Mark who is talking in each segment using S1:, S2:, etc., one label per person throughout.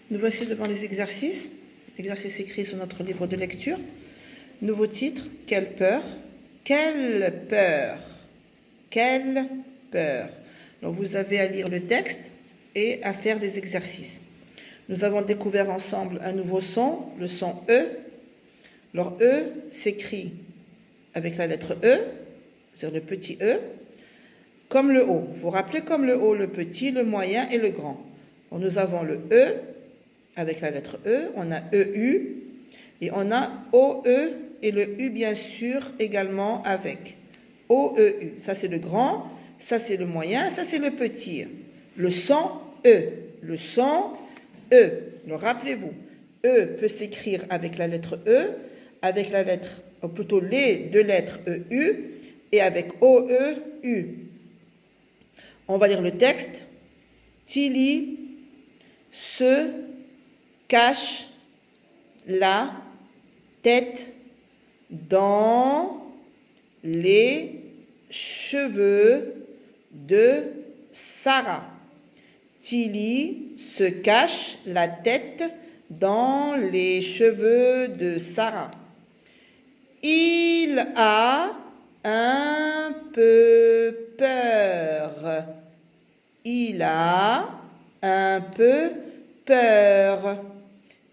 S1: Nous voici devant les exercices. Exercices écrits sur notre livre de lecture. Nouveau titre, quelle peur? Quelle peur? Quelle peur? Donc vous avez à lire le texte et à faire des exercices. Nous avons découvert ensemble un nouveau son, le son E. Alors E s'écrit avec la lettre E, c'est-à-dire le petit E, comme le O. Vous vous rappelez comme le O, le petit, le moyen et le grand. Donc nous avons le E avec la lettre E, on a EU et on a OE et le U bien sûr également avec. OEU, ça c'est le grand, ça c'est le moyen, ça c'est le petit. Le son E, le son E. Alors rappelez-vous, E peut s'écrire avec la lettre E, avec la lettre, ou plutôt les deux lettres EU et avec OEU. On va lire le texte. Tilly se cache la tête dans les cheveux de Sarah. Tilly se cache la tête dans les cheveux de Sarah. Il a un peu peur. Il a un peu peur.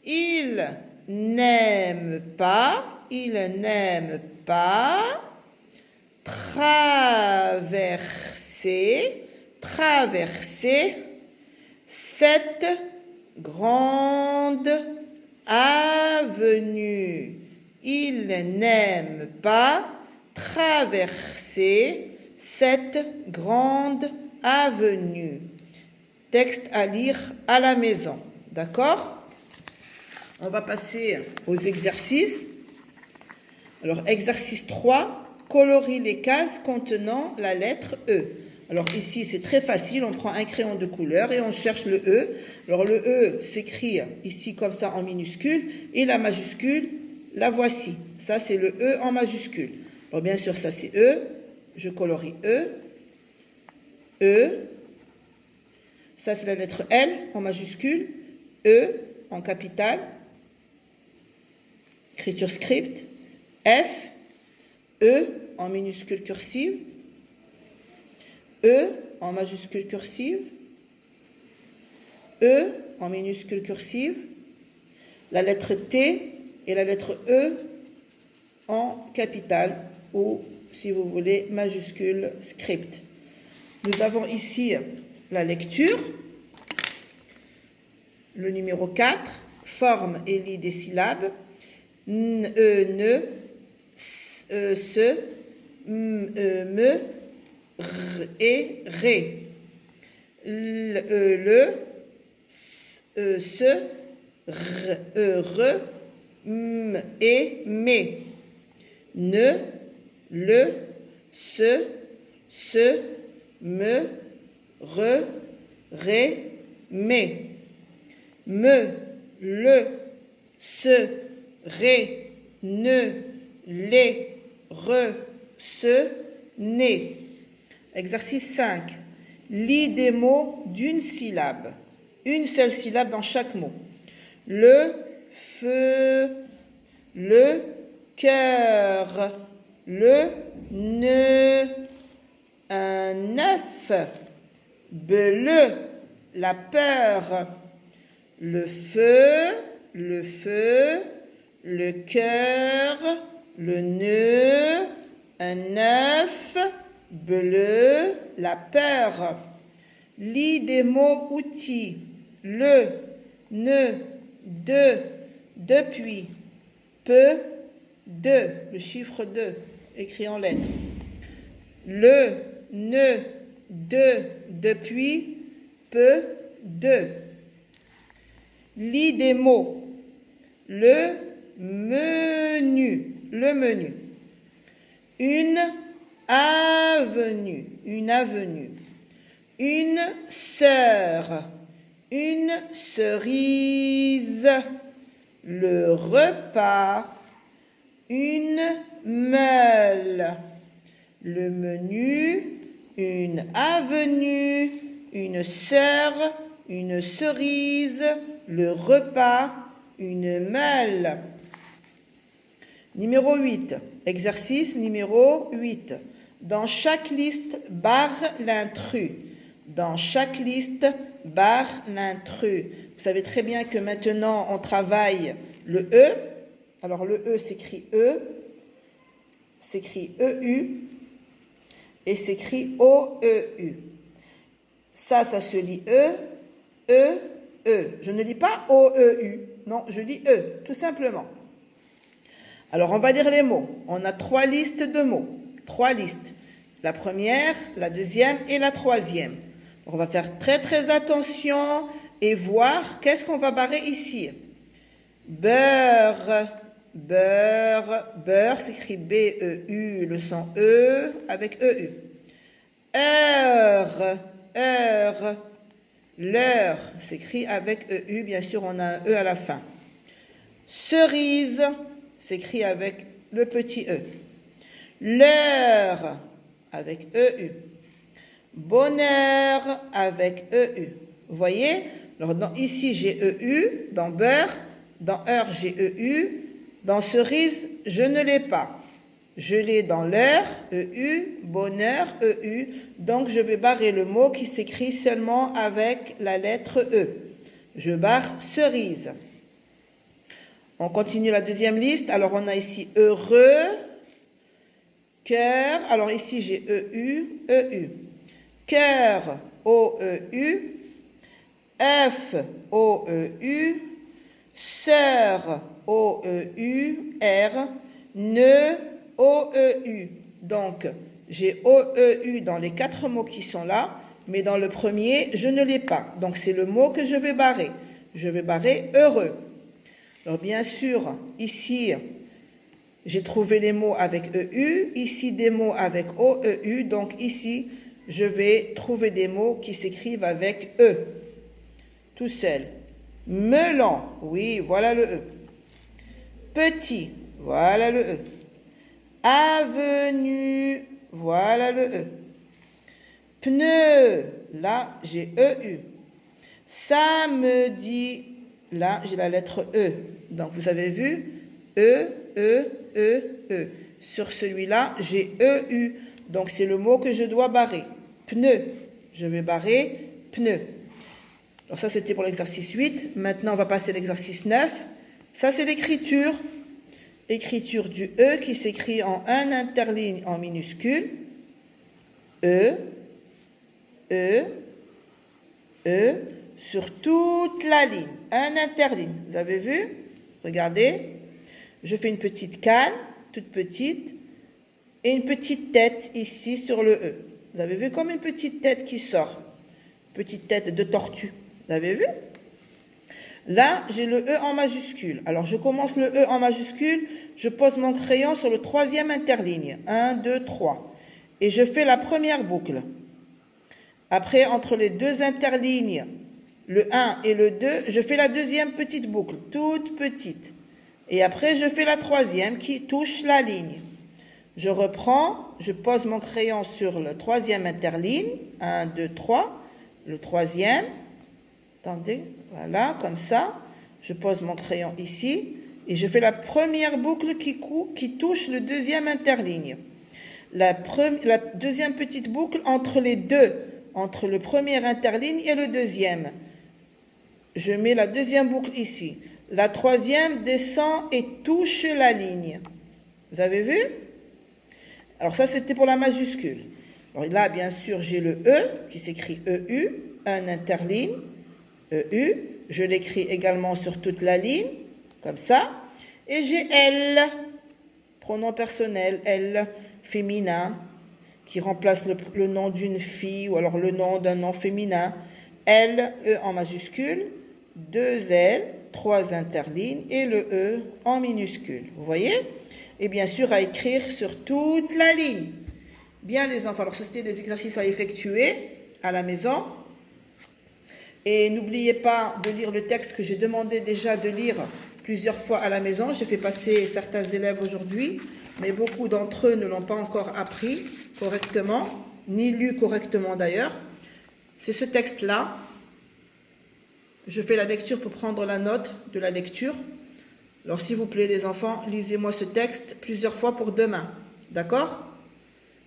S1: Il n'aime pas traverser cette grande avenue. Il n'aime pas traverser cette grande avenue. Texte à lire à la maison. D'accord? On va passer aux exercices. Alors, exercice 3, colorie les cases contenant la lettre E. Alors ici, c'est très facile, on prend un crayon de couleur et on cherche le E. Alors le E s'écrit ici comme ça en minuscule et la majuscule, la voici. Ça, c'est le E en majuscule. Alors bien sûr, ça c'est E. Je colorie E. E. Ça, c'est la lettre L en majuscule. E en capitale. Écriture script. F. E en minuscule cursive. E en majuscule cursive. E en minuscule cursive. La lettre T et la lettre E en capitale ou, si vous voulez, majuscule script. Nous avons ici la lecture. Le numéro 4, forme et lit des syllabes. N, E, ne, se, me, r et ré. Le, se, r, re, m et me. Ne, le, se, me, re, ré, me. Me, le, se, ré, ne, les, re, se, né. Exercice 5. Lis des mots d'une syllabe. Une seule syllabe dans chaque mot. Le, feu, le, cœur, le, nœud, un œuf, bleu, la peur, le feu, le cœur, le nœud, un œuf, bleu, la peur. Lis des mots outils. Le, ne, de, depuis, peu, de, le chiffre 2, écrit en lettres. Le, ne, de, depuis, peu, de. Lis des mots. Le menu, Une avenue, Une sœur, une cerise. Le repas, une meule. Le menu, une avenue, une sœur, une cerise, le repas, une meule. Numéro 8, exercice numéro 8. Dans chaque liste, barre l'intrus. Dans chaque liste, barre l'intrus. Vous savez très bien que maintenant, on travaille le E. Alors, le E s'écrit E, s'écrit EU et s'écrit OEU. Ça se lit E, E, E. Je ne lis pas OEU. Non, je lis E, tout simplement. Alors, on va lire les mots. On a 3 listes de mots. 3 listes. La première, la deuxième et la troisième. On va faire très attention et voir qu'est-ce qu'on va barrer ici. Beurre, beurre, beurre s'écrit B-E-U, le son E avec E-U. Heure, heure, l'heure s'écrit avec E-U, bien sûr on a un E à la fin. Cerise s'écrit avec le petit E. L'heure avec EU. Bonheur avec EU. Vous voyez? Alors ici j'ai EU, dans beurre, dans heure j'ai EU, dans cerise je ne l'ai pas. Je l'ai dans l'heure, EU, bonheur, EU, donc je vais barrer le mot qui s'écrit seulement avec la lettre E. Je barre cerise. On continue la deuxième liste, alors on a ici heureux, cœur, alors ici j'ai EU, EU. Cœur, O-E-U, œuf, O-E-U, sœur, O-E-U-R, nœud, O-E-U. Donc, j'ai O-E-U dans les 4 mots qui sont là, mais dans le premier, je ne l'ai pas. Donc, c'est le mot que je vais barrer. Je vais barrer heureux. Alors, bien sûr, ici, j'ai trouvé les mots avec EU, ici des mots avec O-E-U, donc ici, je vais trouver des mots qui s'écrivent avec E, tout seul. Melon, oui, voilà le E. Petit, voilà le E. Avenue, voilà le E. Pneu, là, j'ai EU. Samedi, là, j'ai la lettre E. Donc, vous avez vu, E, E, E, E. Sur celui-là, j'ai EU. Donc, c'est le mot que je dois barrer. Pneu. Je vais barrer pneu. Alors, ça, c'était pour l'exercice 8. Maintenant, on va passer à l'exercice 9. Ça, c'est l'écriture. Écriture du E qui s'écrit en un interligne en minuscule. E, E, E, sur toute la ligne. Un interligne. Vous avez vu? Regardez. Je fais une petite canne, toute petite, et une petite tête ici sur le E. Vous avez vu comme une petite tête qui sort. Petite tête de tortue. Vous avez vu? Là, j'ai le E en majuscule. Alors, je commence le E en majuscule. Je pose mon crayon sur le 3e interligne. 1, 2, 3. Et je fais la première boucle. Après, entre les 2 interlignes, le 1 et le 2, je fais la deuxième petite boucle, toute petite. Et après, je fais la troisième qui touche la ligne. Je reprends, je pose mon crayon sur le 3e interligne. 1, 2, 3. Le 3e. Attendez, voilà, comme ça. Je pose mon crayon ici. Et je fais la première boucle qui touche le 2e interligne. La deuxième petite boucle entre les deux. Entre le premier interligne et le deuxième. Je mets la deuxième boucle ici. La troisième descend et touche la ligne. Vous avez vu? Alors ça, c'était pour la majuscule. Alors là, bien sûr, j'ai le E qui s'écrit EU, un interligne, EU. Je l'écris également sur toute la ligne, comme ça. Et j'ai L, pronom personnel, L, féminin, qui remplace le nom d'une fille ou alors le nom d'un nom féminin. L, E en majuscule, 2 L, 3 interlignes et le E en minuscule. Vous voyez? Et bien sûr, à écrire sur toute la ligne. Bien les enfants, alors c'était des exercices à effectuer à la maison. Et n'oubliez pas de lire le texte que j'ai demandé déjà de lire plusieurs fois à la maison. J'ai fait passer certains élèves aujourd'hui, mais beaucoup d'entre eux ne l'ont pas encore appris correctement, ni lu correctement d'ailleurs. C'est ce texte-là. Je fais la lecture pour prendre la note de la lecture. Alors, s'il vous plaît, les enfants, lisez-moi ce texte plusieurs fois pour demain. D'accord?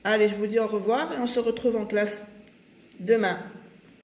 S1: Allez, je vous dis au revoir et on se retrouve en classe demain.